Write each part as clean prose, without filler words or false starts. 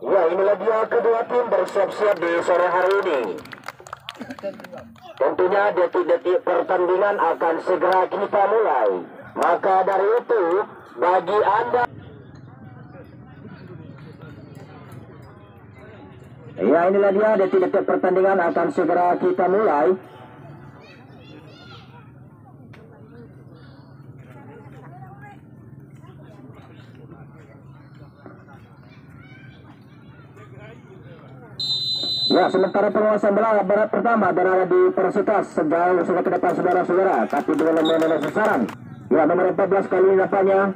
Ya, inilah dia kedua tim bersiap-siap di sore hari ini. Tentunya detik-detik pertandingan akan segera kita mulai. Maka dari itu, bagi Anda, ya inilah dia detik-detik pertandingan akan segera kita mulai. Ya, sementara penguasaan bola barat pertama berada di Persikas sejauh sudah ke depan saudara-saudara, tapi belum memenuhi sasaran. Ya, nomor 14 kali ini nampaknya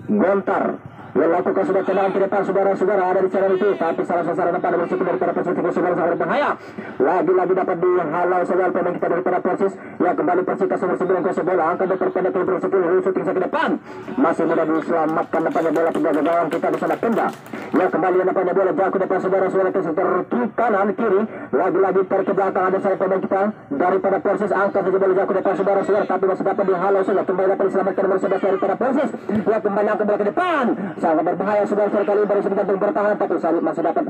Gontar yang lakukan sudah tendangan ke depan saudara-saudara, ada di cara itu, tapi salah sasaran depan nomor 1 daripada Persis saudara sangat berbahaya. Lagi-lagi dapat dihalau saudara pemain kita daripada Persis. Ya, kembali Persikas nomor 9 kuasa bola, angkat berpendek ke nomor 10, shooting ke depan. Masih mudah diselamatkan nampaknya bola penjaga gawang kita di sana pindah. Ya, kembali nampaknya bola jauh ke depan saudara-saudara ke sekitar kanan kiri. Lagi-lagi tarik ke belakang, ada saya pemain kita daripada Persis, angkat saja bola jauh ke depan saudara-saudara, tapi masih dapat dihalau saja. Kembali dapat diselamatkan nomor 11 daripada Persis. Ya, kembali angkat bola ke depan, sangat berbahaya saudara-saudara, kali baru sedang bertahan, tapi Salib masih dapat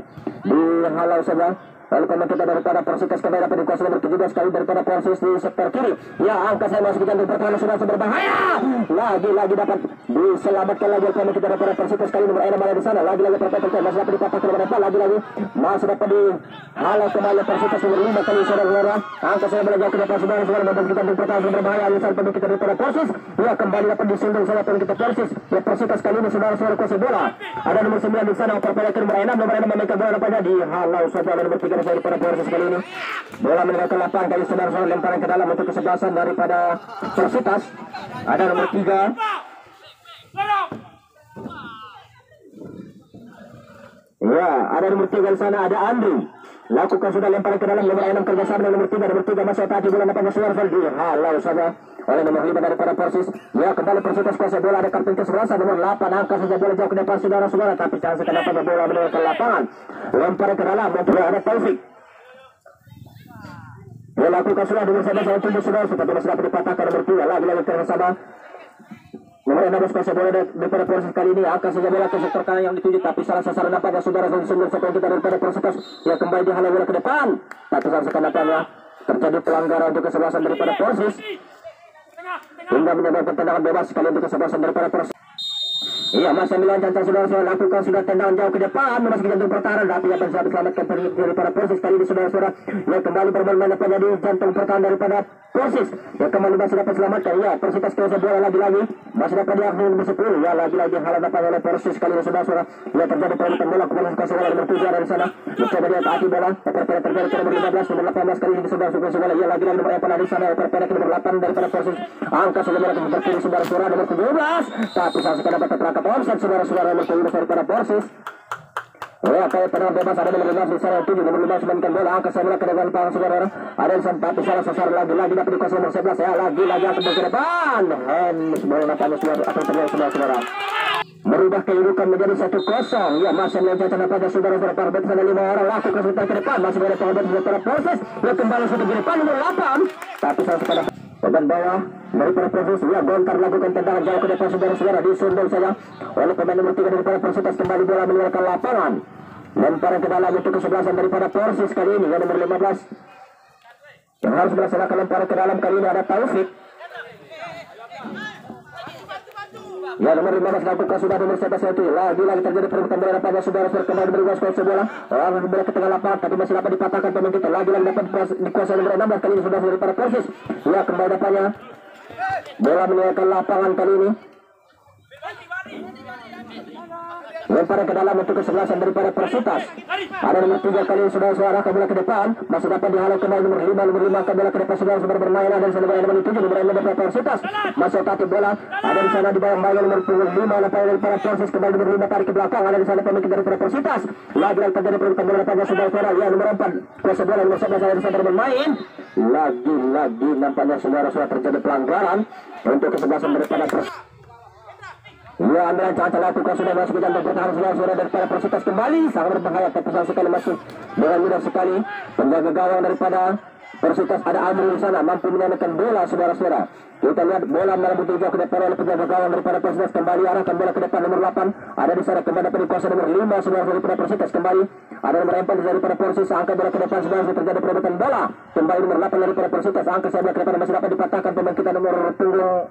dihalau saja. Lalu pemain kita daripada Persikas kembali dapat dikuasai nomor 17 kali daripada Persis di sektor kiri. Ya, angka saya masuk ke jantung pertahanan sudah berbahaya. Lagi-lagi dapat diselamatkan lagi pemain kita daripada Persikas kali nomor 6 ada di sana. Lagi-lagi pertahanan masih dapat dipatahkan nomor 4. Lagi-lagi masih dapat dihalau kembali Persikas nomor 5 kali saudara-saudara. Angka saya belajar ke depan saudara-saudara membantu kita jantung pertahanan berbahaya. Alisan pemain kita daripada Persis. Ya, kembali dapat disundul salah pemain kita Persis. Ya, Persikas kali ini saudara-saudara kuasai bola. Ada nomor 9 di sana, pertahanan nomor 6. Nomor 6 memainkan bola nampaknya dihalau saja nomor 3 daripada Persis kali ini. Bola meninggalkan lapangan kali saudara-saudara, lemparan ke dalam untuk kesebelasan daripada Persikas. Ada nomor 3. Ya, ada nomor 3 di sana, ada Andri. Lakukan sudah lemparan ke dalam, nomor 6 kerjasama dengan nomor 3 masih hati bola nampaknya saudara-saudara dihalau saja oleh nomor 5 daripada Persis. Ya, kembali Persikas kuasai bola, ada kartu ke-11 nomor 8, angka saja bola jauh ke depan saudara-saudara, tapi chance ke depan bola meninggalkan lapangan. Lemparan ke dalam, ada Taufik. Dia lakukan sudah dengan sahabat tubuh saudara, tapi masih dapat dipatahkan nomor 3. Lagi-lagi kerjasama nomor 16 kuasa bola daripada Persis kali ini, angka saja bola ke sektor kanan yang dituju, tapi salah sasaran nampaknya saudara sumber sekolah kita daripada Persikas. Ya, kembali dihalau bola ke depan, tapi salah sasaran nampaknya terjadi pelanggaran untuk kesebelasan daripada Persis hingga menyebabkan tendangan bebas kali untuk kesebelasan daripada Persis. Iya, masih melancarkan saudara-saudara, lakukan sudah tendangan jauh ke depan, memasuki jantung pertahanan, tapi yang bisa diselamatkan daripada Persis kali ini saudara-saudara. Ya, kembali bermain nampaknya di jantung pertahanan daripada Persis. Ya, kembali masih dapat selamatkan. Ya, Persikas kuasa bola lagi-lagi masih dapat diakhiri nomor 10. Ya, lagi-lagi halau nampaknya oleh Persis kali ini saudara-saudara. Ya, terjadi perebutan bola kembali kuasa bola nomor 7 dari sana. Mencoba dia taati bola, terjadi ke nomor 15, nomor 18 kali ini saudara kuasa bola. Ya, lagi-lagi nomor 4 dari sana, terjadi ke nomor 8 daripada Persis. Angka saja bola terpilih saudara-saudara nomor 17, tapi saat sekarang dapat terangkat offside saudara-saudara nomor 17 daripada Persis. Ya, kayak tendangan bebas ada nomor 15 di sana 7, nomor 15 memainkan bola, angka saya bola ke depan panggung saudara. Ada di sana, tapi salah sasaran lagi-lagi dapat dikuasai nomor 11. Ya, lagi-lagi akan ke depan. Hands bola nampaknya saudara akan terjadi saudara-saudara. Merubah kehidupan menjadi 1-0. Ya, masih melancarkan nampaknya saudara-saudara. Parabet sana 5 orang lakukan sebentar ke depan, masih ada parabet daripada Persis. Ya, kembali sudah ke depan nomor 8, tapi salah sekarang bagian bawah daripada Persis. Ya, Gontar lakukan tendangan jauh ke depan saudara-saudara, disundul saja oleh pemain nomor 3 daripada Persikas. Kembali bola meninggalkan lapangan, lemparan ke dalam untuk kesebelasan daripada Persis kali ini. Ya, nomor 15 yang harus melaksanakan lemparan ke dalam kali ini ada Taufik. Ya, nomor 15 lakukan sudah nomor 11 itu. Lagi-lagi terjadi perebutan bola pada saudara-saudara, kembali beri kuasa bola. Bola ke tengah lapangan, tapi masih dapat dipatahkan pemain kita. Lagi-lagi dapat dikuasai nomor 16 kali ini sudah daripada Persis. Ya, kembali dapatnya bola meninggalkan lapangan kali ini. Lemparan ke dalam untuk kesebelasan daripada Persikas. Ada nomor 3 kali saudara-saudara ke bola ke depan, masih dapat dihalau kembali nomor 5 ke bola ke depan saudara bermain. Ada di sana nomor 7 nomor 6 daripada Persikas, masih tatip bola. Ada di sana di bawah nomor 5 lemparan daripada Persis, kembali nomor 5 tarik ke belakang. Ada di sana pemain daripada Persikas. Lagi-lagi terjadi perebutan bola pada saudara-saudara. Ya, nomor 4 kuasa bola nomor 11 ada di sana bermain. Lagi-lagi nampaknya saudara-saudara terjadi pelanggaran untuk kesebelasan daripada Persis. Ya, ambil caca lakukan sudah masuk ke jantung pertahanan saudara-saudara daripada Persikas kembali, sangat berbahaya, tapi sekali masuk dengan mudah sekali penjaga gawang daripada Persitas ada Amri di sana mampu menyelamatkan bola saudara-saudara. Kita lihat bola melambung tujuan ke depan oleh penjaga gawang daripada Persitas, kembali arahkan bola ke depan nomor 8 ada di sana, kembali dapat dikuasai nomor 5 saudara daripada Persitas, kembali ada nomor 4 daripada Persis, angkat bola ke depan saudara, terjadi perebutan bola kembali nomor 8 daripada Persitas, angkat saya ke depan masih dapat dipatahkan pemain kita nomor punggung.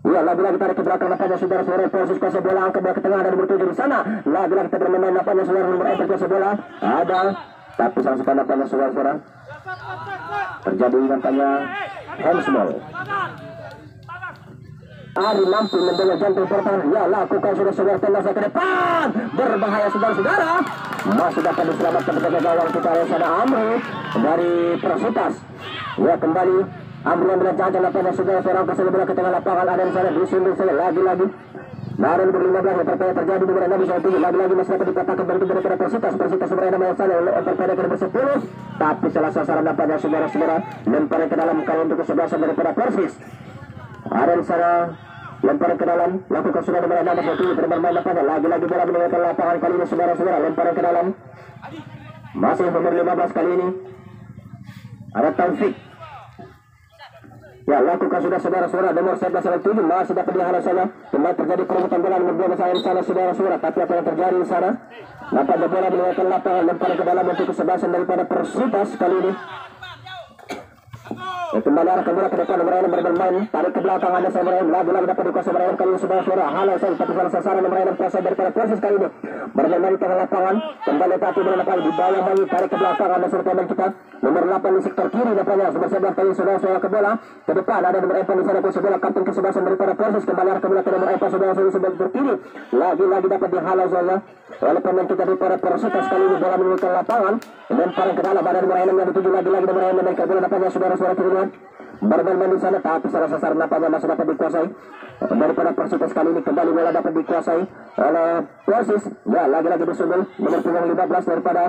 Ya, lagi-lagi tarik ke belakang nampaknya saudara-saudara, Persis kuasai bola, angkat bola ke tengah ada nomor 7 di sana, lagi-lagi kita bermain nampaknya saudara nomor 4 kuasai bola ada, tapi saksikan nampaknya saudara-saudara terjadi nampaknya handsball. Ari mampu membela jantung pertahanan. Ya, lakukan saudara-saudara, tendang ke depan, berbahaya saudara-saudara, masih dapat diselamatkan penjaga gawang kita sana Amri dari Persitas. Ya, kembali Amri yang jalan nampaknya saudara-saudara, kesana bola ke tengah lapangan ada di sana, disundul saya lagi-lagi. Naran ber-15 yang terjadi di nomor 6 lagi-lagi masih dapat dikatakan daripada Persitas. Persitas berada nomor 1 oleh terkadang ke nomor 10, tapi salah sasaran nampaknya saudara-saudara, lemparan ke dalam kali untuk kesebelasan daripada Persis. Ada di sana lemparan ke dalam, lakukan sudah nomor 6 bermain nampaknya lagi-lagi bola meninggalkan lapangan kali ini saudara-saudara, lemparan ke dalam masih nomor 15 kali ini ada Taufik. Ya, lakukan sudah saudara-saudara nomor 11 dan 7 masih dapat dihalau saja. Kembali terjadi perebutan bola nomor 12 di sana saudara-saudara, tapi apa yang terjadi di sana? Nampaknya bola meninggalkan lapangan, lemparan ke dalam untuk kesebelasan daripada Persitas kali ini. Ya, kembali arah bola ke depan nomor 6 bermain, tarik ke belakang ada nomor 6 lagi-lagi dapat dikuasai nomor 6 kali ini saudara-saudara, halau saja tapi salah sasaran nomor 6 kuasai daripada Persis kali ini. Bermain di tengah lapangan, kembali tapi bola lapangan di bawah lagi, tarik ke belakang ada serta kita nomor 8 di sektor kiri nampaknya nomor 11 kali saudara-saudara ke bola ke depan ada nomor 4 di sana kuasai bola, kapten kesebelasan daripada Persis, kembali arah bola ke nomor 4 saudara-saudara sebagai kiri lagi-lagi dapat dihalau saja oleh pemain kita daripada Persitas kali ini. Bola meninggalkan lapangan dan paling ke dalam ada nomor 6 yang dituju lagi-lagi nomor 6 dan bola nampaknya saudara-saudara terlihat bermain di sana, tapi salah sasaran nampaknya masih dapat dikuasai daripada Persitas kali ini. Kembali bola dapat dikuasai oleh Persis. Ya, lagi-lagi disundul nomor 15 daripada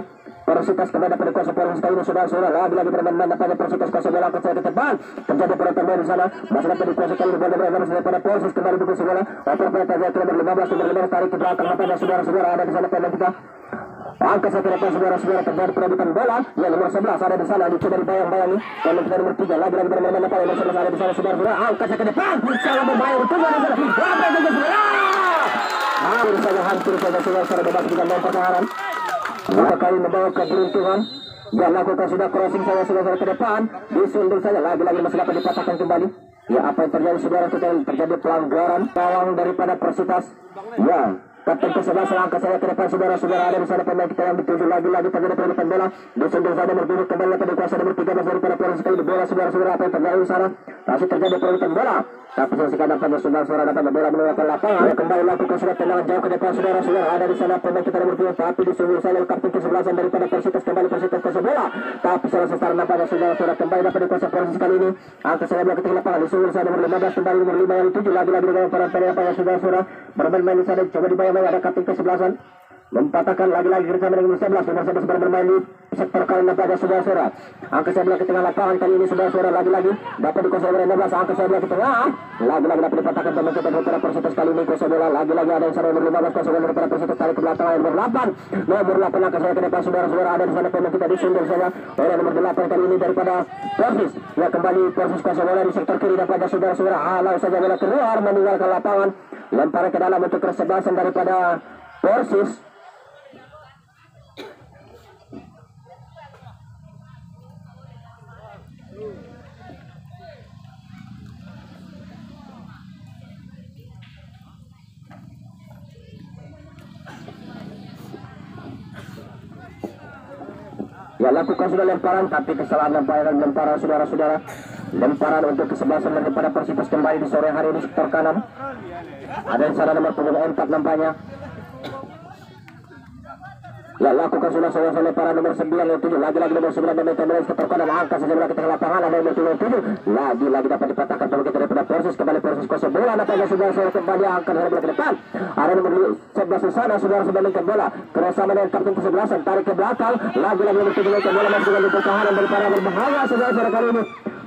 Persitas, kembali dapat dikuasai Persis kali ini saudara-saudara, lagi-lagi bermain nampaknya Persitas kuasai bola ke depan, terjadi perebutan di sana, masih dapat dikuasai kali ini bola daripada Persis, kembali dikuasai bola oper pada nomor 15 tarik ke belakang nampaknya saudara-saudara ada di sana pemain kita. Angka saya ke depan saudara-saudara, terjadi perebutan bola. Ya, nomor 11 ada di sana, dicoba dibayang-bayangi. Dan kita nomor 3 lagi-lagi bermain nampaknya nomor 11 ada di sana saudara-saudara. Angka saya ke depan, salah membayang betul ada di sana. Apa itu saudara? Hampir saja saudara-saudara bebas kita main pertahanan. Dua kali membawa keberuntungan. Ya, lakukan sudah crossing saya saudara ke depan, disundul saja lagi-lagi masih dapat dipatahkan kembali. Ya, apa yang terjadi saudara, kita terjadi pelanggaran gawang daripada Persitas. Ya, kapten ke-11 angka saya ke depan saudara-saudara, ada di sana pemain kita yang dituju lagi-lagi terjadi perebutan bola, disundul saja nomor 2 kembali dapat dikuasai nomor 13 daripada Persis sekali di bola saudara-saudara. Apa yang terjadi di sana? Masih terjadi perebutan bola, tapi saksikan nampaknya saudara-saudara dapat bola meninggalkan lapangan. Ya, kembali lakukan sudah tendangan jauh ke depan saudara-saudara, ada di sana pemain kita nomor 2 tapi disundul saja kapten ke-11 daripada Persitas, kembali Persitas kuasai bola, tapi salah sasaran nampaknya saudara-saudara, kembali dapat dikuasai Persis kali ini. Angka saya bola ke tengah lapangan, disundul saja nomor 15 kembali nomor 5 yang dituju lagi-lagi dengan para nampaknya saudara-saudara bermain di sana, coba dibayang-bayang ada kapten ke-11 mempatahkan lagi-lagi bersama dengan nomor 11 bermain di sektor kanan nampaknya saudara-saudara. Angka saya bola ke tengah lapangan kali ini saudara-saudara, lagi-lagi dapat dikuasai nomor 16, angka saya bola ke tengah lagi-lagi dapat dipatahkan pemain kita daripada Persitas kali ini kuasai bola, lagi-lagi ada yang sana nomor 15 kuasai bola daripada Persitas, tarik ke belakang nomor 8 angka saya ke depan saudara-saudara, ada di sana pemain kita disundul saja oleh nomor 8 kali ini daripada Persis. Ya, kembali Persis kuasai bola di sektor kiri nampaknya saudara-saudara, halau saja bola keluar meninggalkan lapangan, lemparan ke dalam untuk kesebelasan daripada Persis. Ya, lakukan sudah lemparan, tapi kesalahan lemparan saudara-saudara. Lemparan untuk kesebelasan daripada Persitas kembali di sore hari ini sektor kanan. Ada di sana nomor punggung 4 nampaknya. Ya, lakukan sudah saudara lemparan nomor 9 yang 7 lagi-lagi nomor 9 dan kembali sektor kanan, angka saja bola ke tengah lapangan, ada nomor 7 lagi-lagi dapat dipatahkan pemain kita daripada Persis, kembali Persis kuasai bola nampaknya saudara-saudara, kembali angkat bola ke depan, ada nomor 11 di sana saudara-saudara meningkat bola kerjasama dengan kapten ke-11, tarik ke belakang lagi-lagi nomor 7 meningkat bola masih dengan pertahanan daripada berbahaya saudara-saudara kali ini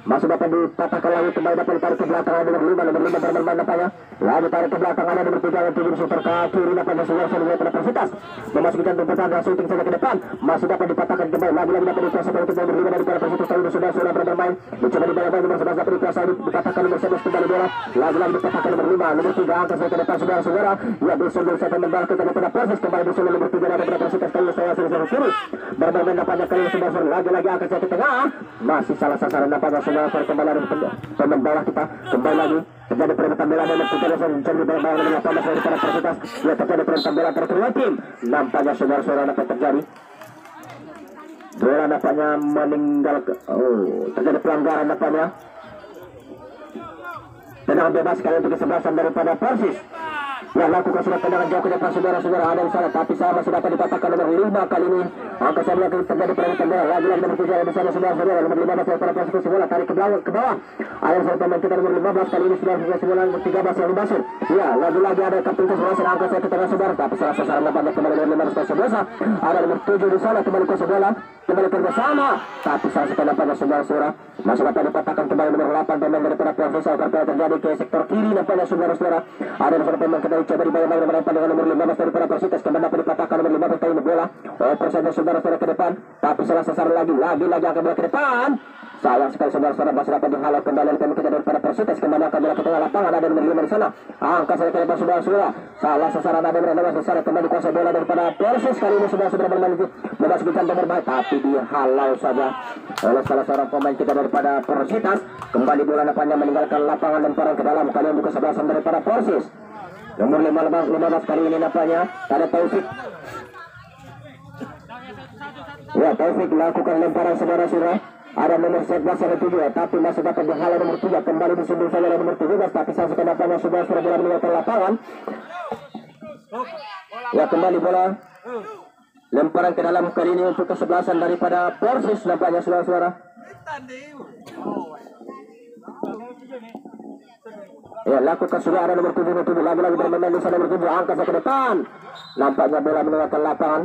masih dapat dipatahkan lagi, kembali dapat ditarik ke belakang, ada nomor 5 bermain nampaknya, lagi tarik ke belakang, ada nomor 3 yang turun super ke kiri, nampaknya Sudarso pada Persitas memasuki jantung pertahanan, shooting saja ke depan, masih dapat dipatahkan kembali, lagi dapat dikuasai oleh nomor 5 dari para Persitas, lalu Sudarso bermain, mencoba dibayar nomor 11 dapat dikuasai, dipatahkan nomor 11 kembali bola, lagi dipatahkan nomor 5, nomor 3 angkat saya ke depan, saudara-saudara, ya Dusun saya membalas ke pada Persis, kembali Dusun nomor 3 dari para Persitas, kali saya selesai kiri, bermain nampaknya kali Sudarso, lagi angkat saya ke tengah, masih salah sasaran nampaknya Sudarso, kembali dari pemain bawah kita, kembali lagi terjadi perebutan bola dan mencari bola dengan Thomas dari para Persitas, ya terjadi perebutan bola antara kedua tim, nampaknya Sudarso dapat terjadi bola nampaknya meninggal terjadi pelanggaran nampaknya tendangan bebas kali untuk kesebelasan daripada Persis yang lakukan sudah tendangan jauh ke depan, saudara-saudara, ada di sana, tapi saya masih dapat dipatahkan nomor 5 kali ini, angka saya bilang terjadi perebutan bola, lagi-lagi nomor 7 ada di sana, saudara-saudara, nomor 15 daripada Persis bola tarik ke bawah, ada di sana pemain kita nomor 15 kali ini, saudara-saudara, bola nomor 13 yang dibasur, ya lagi-lagi ada kapten kesebelasan, angka saya ke tengah, saudara, tapi salah sasaran nampaknya kembali nomor 15 ada nomor 7 di sana, kembali ke bola, kembali kerja sama, tapi salah sekali nampaknya saudara-saudara, masih dapat dipatahkan kembali nomor 8 pemain daripada Persis, apa terjadi ke sektor kiri nampaknya saudara-saudara, ada di sana pemain kita coba dibayar dengan nomor 15 daripada Persitas, kembali dapat dipatahkan nomor 15 kali bola, persentase saudara-saudara ke depan, tapi salah sasaran lagi akan bola ke depan, sayang sekali saudara-saudara, masih dapat dihalau kembali oleh pemain kita daripada Persitas, kembali akan bola ke tengah lapangan, ada nomor 5 di sana, angka saya ke depan saudara-saudara, salah sasaran ada nomor 15 di sana, kembali kuasai bola daripada Persis, kali ini saudara-saudara bermain memasuki jantung berbahaya, tapi dihalau saja oleh salah seorang pemain kita daripada Persitas, kembali bola nampaknya meninggalkan lapangan dan parang ke dalam, kali ini kesebelasan daripada Persis. Nomor 15 kali ini nampaknya ada Taufik. Ya, Taufik melakukan lemparan saudara-saudara. Ada nomor 11 yang 7, tapi masih dapat dihalau nomor 3, kembali disundul saja nomor 17, tapi saya sudah nampaknya saudara-saudara bola meninggalkan lapangan. Ya, kembali bola lemparan ke dalam kali ini untuk kesebelasan daripada Persis nampaknya saudara-saudara. Ya, lakukan sudah ada nomor 7 lagi bermain di sana nomor 7, angkat ke depan, nampaknya bola meninggalkan lapangan,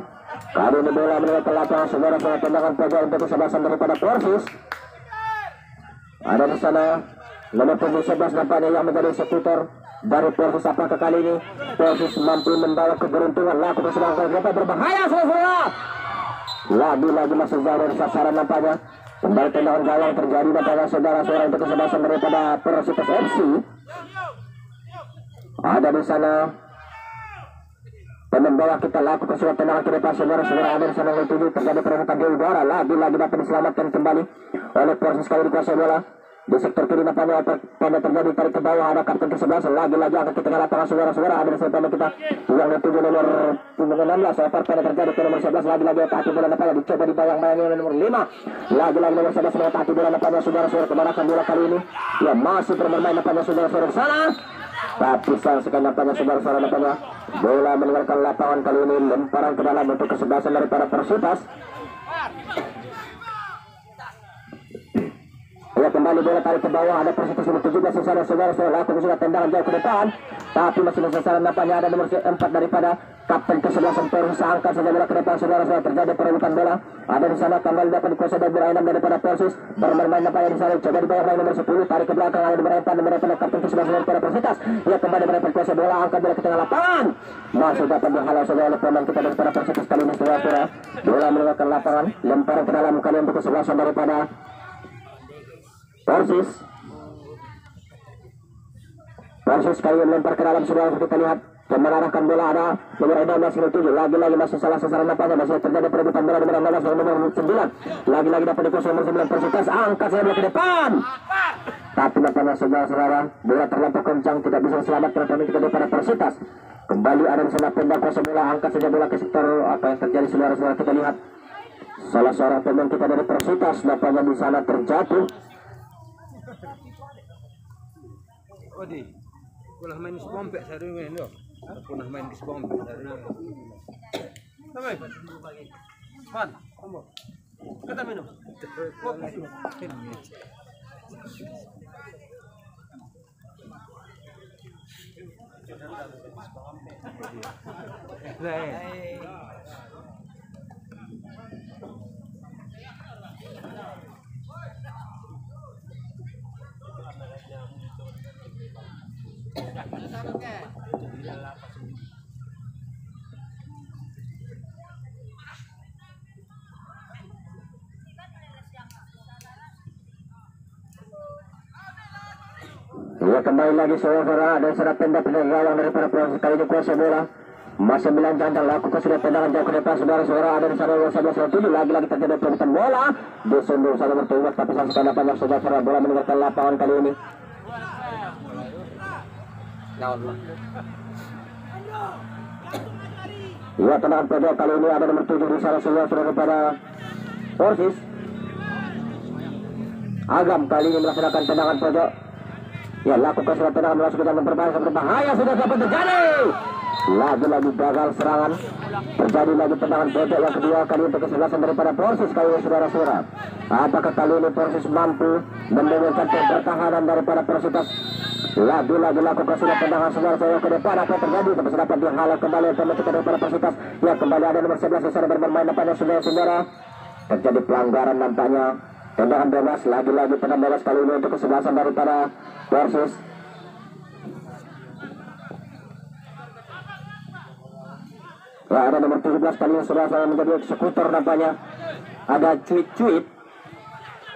kali ini bola meninggalkan lapangan, saudara-saudara, tendangan pojok untuk kesebelasan daripada Persis, ada di sana nomor 11 nampaknya yang menjadi eksekutor dari Persis, apakah kali ini Persis mampu membawa keberuntungan, lakukan serangan ke depan berbahaya saudara, lagi masuk jauh dari sasaran nampaknya, kembali tendangan gawang terjadi nampaknya saudara-saudara untuk kesebelasan daripada Persitas FC. Ada di sana pemain bawah kita lakukan surat tendangan ke depan, saudara-saudara, ada di sana nomor 7, terjadi perebutan di udara, lagi dapat diselamatkan kembali oleh Persis, kali dikuasai bola di sektor kiri nampaknya pada terjadi tarik ke bawah, ada kapten ke-11 lagi akan ke tengah lapangan, saudara-saudara, ada di sana pemain kita yang nomor 16 pada terjadi ke nomor 11, lagi ataki bola nampaknya dicoba dibayang-bayangin oleh nomor 5, lagi nomor 11 mengataki bola nampaknya saudara-saudara, kemarakan bola kali ini ya masih bermain nampaknya saudara-saudara di sana, tapi sayang sekali nampaknya saudara-saudara, nampaknya bola meninggalkan lapangan kali ini, lemparan ke dalam untuk kesebelasan daripada Persitas. Ya, kembali bola tarik ke bawah, ada Persitas nomor 17 di sana, saudara-saudara, lakukan sudah tendangan jauh ke depan, tapi masih sasaran nampaknya ada nomor 4 daripada kapten ke-11 Persis, angkat saja bola ke depan, saudara-saudara, terjadi perebutan bola, ada di sana kembali dapat dikuasai dari Berainam daripada Persis, bermain nampaknya di sana, coba dibayar nomor 10, tarik ke belakang, ada di Berainam kapten ke-11 daripada Persitas, ya kembali dapat dikuasai bola, angkat bola ke tengah lapangan, masih dapat dihalau saja oleh pemain kita daripada Persitas, kali ini saudara-saudara, bola meninggalkan lapangan, lemparan ke dalam kali untuk kesebelasan daripada Persis kali melempar ke dalam, saudara, kita lihat mengarahkan bola, ada nomor 16 7, lagi masih salah sasaran nampaknya, masih terjadi perebutan bola nomor 16 dan nomor 9, lagi dapat dikuasai nomor 9 Persitas, angkat saya bola ke depan, tapi nampaknya saudara-saudara bola terlampau kencang, tidak bisa selamatkan pemain kita daripada Persitas, kembali ada di sana pendang kuasai bola, angkat saja bola ke sektor, apa yang terjadi saudara-saudara, kita lihat salah seorang pemain kita dari Persitas nampaknya di sana terjatuh. Odi, pernah main di Sepompek sehari main dong. Pernah main di Sepompek sehari. Sampai. Man, kamu. Kata minum. Ya, kembali lagi saudara, ada serat tenda penegawang daripada proses kali ini kuasa bola masih melancarkan lakukan sudah tendangan jauh ke depan saudara-saudara, ada di sana 11-7 lagi-lagi terjadi perebutan bola disundul saja bertugas tapi saksikan banyak saudara bola meninggalkan lapangan kali ini. Ya, tendangan pojok kali ini ada nomor 7 di sana saudara kepada Persis. Agam kali ini melaksanakan tendangan pojok. Ya, lakukan surat tendangan masuk ke dalam berbahaya sudah dapat terjadi. Lagi-lagi gagal serangan. Terjadi lagi tendangan pojok yang kedua kali untuk kesebelasan daripada Persis kali ini saudara-saudara. Apakah kali ini Persis mampu membenarkan pertahanan daripada Persitas? Lagi-lagi lakukan sudah tendangan saudara-saudara ke depan. Apa yang terjadi? Tapi dapat dihalau kembali untuk daripada Persitas. Ya, kembali ada nomor 11 di sana bermain nampaknya saudara-saudara. Terjadi pelanggaran nampaknya. Tendangan bebas, lagi-lagi tendangan bebas kali ini untuk kesebelasan daripada Persis. Ya, ada nomor 17 kali ini saudara menjadi eksekutor nampaknya. Ada cuit-cuit.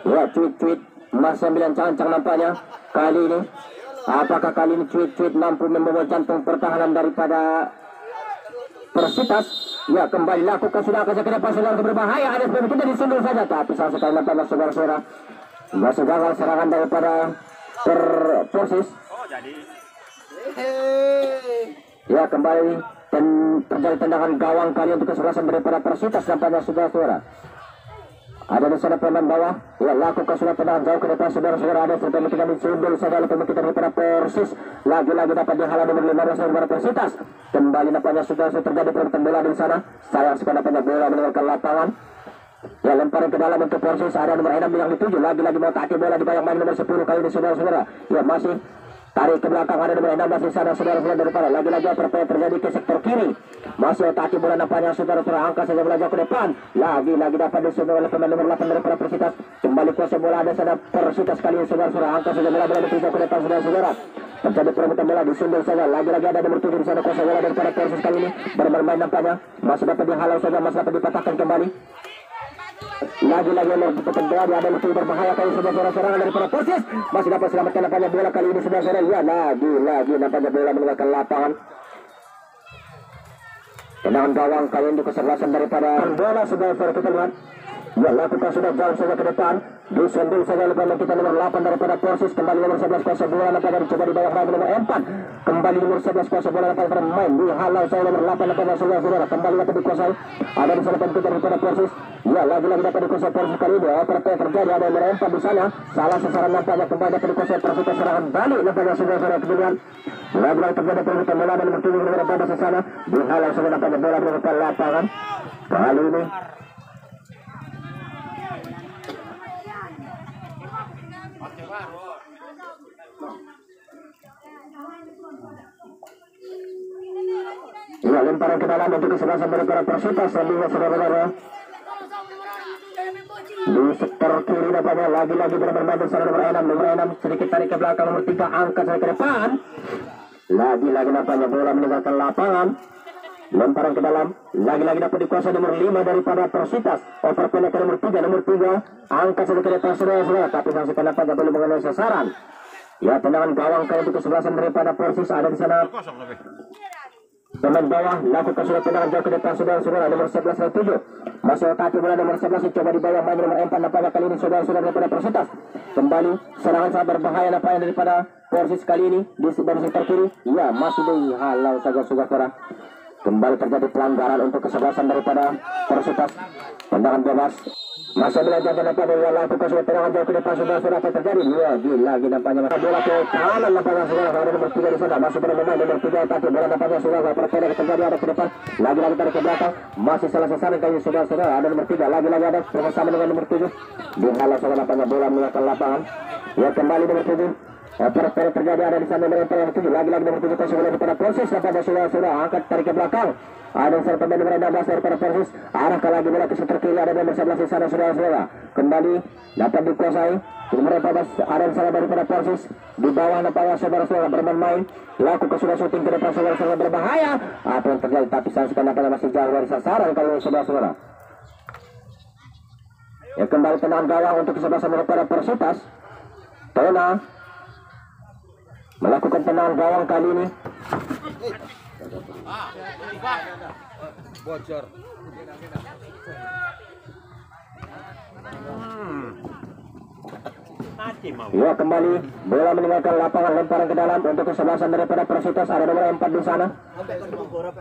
Ya, cuit-cuit masih 9 cancang nampaknya kali ini. Apakah kali ini cuit-cuit mampu membawa jantung pertahanan daripada Persitas? Ya, kembali lakukan sudah ke depan saudara berbahaya. Ada sebelum kita disundul saja tapi salah sekali nampaknya saudara-saudara masih gagal serangan daripada Persis. Ya, kembali dan terjadi tendangan gawang kali untuk kesebelasan daripada Persitas nampaknya saudara-saudara. Ada di sana pemain bawah. Ya, lakukan sudah tendangan jauh ke depan saudara-saudara. Ada sebelum kita disundul saja oleh pemain kita daripada Persis. Lagi-lagi dapat dihalau nomor 15 daripada Persitas. Kembali nampaknya sudah terjadi perebutan bola di sana. Sayang sekali nampaknya bola meninggalkan lapangan. Ya, lemparan ke dalam untuk Persis. Ada nomor 6 yang dituju. Lagi-lagi mau kaki bola dibayang main nomor 10 kali ini saudara-saudara. Ya, masih tarik ke belakang, ada nomor 16 di sana saudara-saudara daripada. Lagi-lagi apa yang terjadi ke sektor kiri. Masih kaki bola nampaknya saudara-saudara, angka saja bola jauh ke depan. Lagi-lagi dapat disundul oleh pemain nomor 8 daripada Persitas. Kembali kuasa bola ada sana Persitas kali ini saudara-saudara, angka saja bola jauh ke depan saudara-saudara. Terjadi perebutan bola disundul saja. Lagi-lagi ada nomor 7 di sana kuasa bola daripada Persis kali ini bermain nampaknya. Masih dapat dihalau saja, masih dapat dipatahkan kembali. Lagi-lagi yang terjadi ada lebih berbahaya kali saudara-saudara, serangan daripada Persis masih dapat selamatkan nampaknya bola kali ini saudara-saudara. Ya, lagi nampaknya bola meninggalkan lapangan. Tendangan gawang kali ini kesebelasan daripada bola saudara-saudara, kita lihat. Ya, lakukan sudah jauh saja ke depan. Disundul saja oleh pemain kita nomor 8 daripada Persis. Kembali nomor 11 kuasa bola nampaknya dicoba di bawah nomor 4. Kembali nomor 11 kuasa bola nampaknya bermain dihalau saya nomor 8 nampaknya saudara-saudara. Kembali dapat dikuasai. Ada di sana pemain kita daripada Persis. Ya, lagi-lagi dapat dikuasai Persis kali ini. Apa yang terjadi? Ada nomor 4 di sana. Salah sasaran nampaknya kembali dapat dikuasai Persis. Serangan balik nampaknya saudara-saudara kemudian. Lagi-lagi terjadi perebutan bola dan nomor 7 nomor 14 di sana. Dihalau saja nampaknya bola meninggalkan lapangan. Kali ini ya, lemparan ke dalam untuk kesebelasan daripada Persitas selanjutnya saudara-saudara. Di sektor kiri nampaknya lagi-lagi bermain bersama nomor 6 sedikit tarik ke belakang, nomor 3 angkat saya ke depan. Lagi-lagi nampaknya bola meninggalkan lapangan. Lemparan ke dalam, lagi-lagi dapat dikuasai nomor 5 daripada Persitas. Overpendek ke nomor 3 angkat saja ke depan saudara-saudara, tapi saksikan nampaknya belum mengenai sasaran. Ya, tendangan gawang kali untuk kesebelasan daripada Persis ada di sana. Pemain bawah lakukan sudah tendangan jauh ke depan saudara-saudara, nomor 11 dan 7. Masih kaki bola nomor 11 dicoba di bawah main nomor 4 nampaknya kali ini saudara-saudara daripada Persitas. Kembali serangan sangat berbahaya nampaknya daripada Persis kali ini di sebelah sektor kiri. Ya, masih dihalau saja saudara. Kembali terjadi pelanggaran untuk kesebelasan daripada Persitas. Tendangan bebas. Masih belajar nampaknya dia lakukan sudah tendangan jauh ke depan saudara-saudara, apa terjadi? Lagi nampaknya bola ke kanan nampaknya saudara, ada nomor 3 di sana. Masih bermain nomor 3 tapi bola nampaknya saudara perpendek terjadi ada ke depan. Lagi-lagi tarik ke belakang. Masih salah sasaran kali saudara-saudara, ada nomor 3. Lagi-lagi ada bersama dengan nomor 7. Dihalau saudara nampaknya bola meninggalkan lapangan. Ya, kembali nomor 7. Oper terjadi ada di sana nomor 7. Lagi-lagi nomor 7 kasih bola kepada Persis. Dapat sudah angkat tarik ke belakang. Ada serta pemain nomor 16 daripada Persis. Arahkan lagi bola ke sekitar kiri. Ada nomor 11 di sana saudara-saudara. Kembali dapat dikuasai. Nomor 14 ada di sana daripada Persis. Di bawah nampaknya saudara-saudara bermain. Lakukan sudah syuting ke depan saudara-saudara berbahaya. Apa yang terjadi? Tapi saya sekarang masih jauh dari sasaran kalau saudara-saudara. Ya kembali tenang gawang untuk kesebelasan daripada Persitas. Tona melakukan tenang gawang kali ini. Bocor. Ya kembali bola meninggalkan lapangan, lemparan ke dalam untuk kesebelasan daripada Persitas. Ada nomor 4 di sana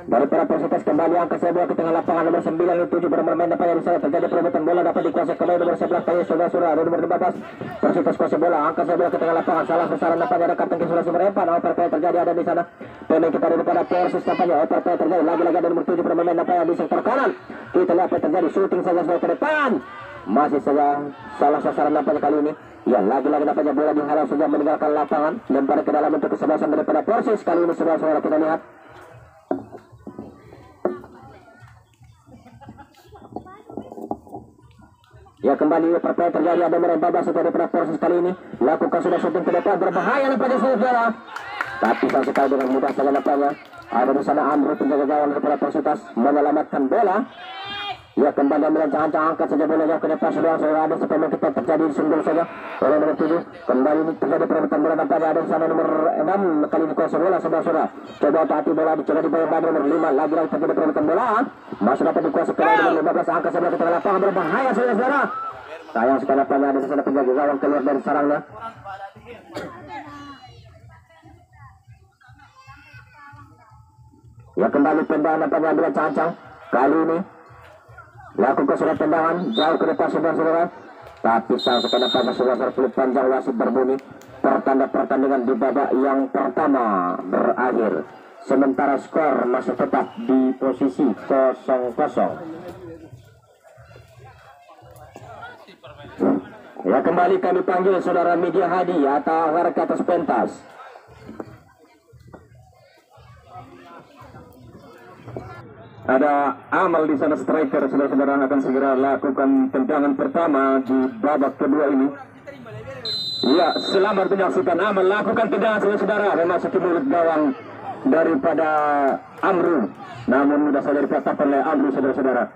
daripada Persitas. Kembali angkat bola ke tengah lapangan. Nomor 9 7 bermain depannya di sana. Terjadi perebutan bola dapat dikuasai kembali nomor 11 tanya saudara-saudara. Ada nomor 15 Persitas kuasai bola, angkat bola ke tengah lapangan. Salah sasaran nampaknya ada kartu ke saudara merempat. Overplay terjadi ada di sana. Pemain kita daripada Persis nampaknya overplay terjadi. Lagi-lagi ada nomor 7 bermain nampaknya di sektor kanan. Kita lihat apa yang terjadi. Shooting saja ke depan. Masih saja salah sasaran nampaknya kali ini. Ya, lagi-lagi nampaknya bola dihalau saja meninggalkan lapangan. Lempar ke dalam untuk kesebelasan daripada Persis. Kali ini saudara-saudara kita lihat. Ya kembali perpaya terjadi ada nomor 14 daripada Persis kali ini. Lakukan sudah shooting ke depan berbahaya nampaknya saudara. Tapi saya sekali dengan mudah saja nampaknya. Ada di sana Andrew penjaga gawang daripada Persitas menyelamatkan bola. Ya kembali merancang-rancang angkat saja bola jauh ke depan saudara-saudara. Ada sepemain kita terjadi sungguh saja oleh nomor 7. Kembali terjadi perebutan bola nampaknya ada di sana nomor 6 kali dikuasai bola saudara-saudara. Coba hati bola dicoba di bawah nomor 5. Lagi-lagi terjadi perebutan bola. Masih dapat dikuasai kembali nomor 15 angkat sebelah ke tengah lapangan berbahaya saudara-saudara. Sayang sekali nampaknya ada di sana penjaga gawang keluar dari sarangnya. Ya kembali tendangan nampaknya ambil cancang kali ini. Lakukan surat tendangan jauh ke depan saudara-saudara. Tapi sang sekali nampaknya saudara peluit panjang wasit berbunyi. Pertanda pertandingan di babak yang pertama berakhir. Sementara skor masih tetap di posisi 0-0. Ya kembali kami panggil saudara media Hadi atau warga atas pentas. Ada Amal di sana striker saudara-saudara akan segera lakukan tendangan pertama di babak kedua ini. Ya, selamat menyaksikan Amal lakukan tendangan saudara-saudara memasuki mulut gawang daripada Amru. Namun mudah saja dipatahkan oleh Amru saudara-saudara.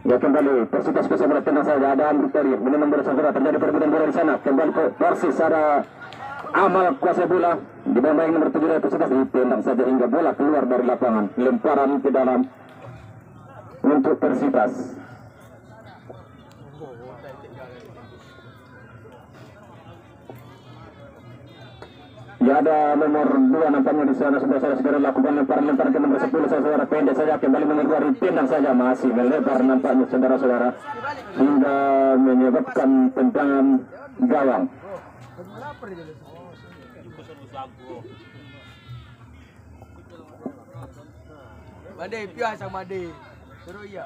Ya kembali Persitas bisa bertendang saja ada Amru tadi menembak bola saudara terjadi perebutan bola di sana. Kembali ke Persis ada Amal kuasai bola di bawah nomor 7 dari Persitas ditendang saja hingga bola keluar dari lapangan. Lemparan ke dalam untuk Persitas. Ya ada nomor 2 nampaknya di sana saudara segera lakukan lemparan ke nomor 10 saudara pendek saja kembali nomor 2 ditendang saja masih melebar nampaknya saudara-saudara hingga menyebabkan tendangan gawang. Made biasa Made. Terus ya.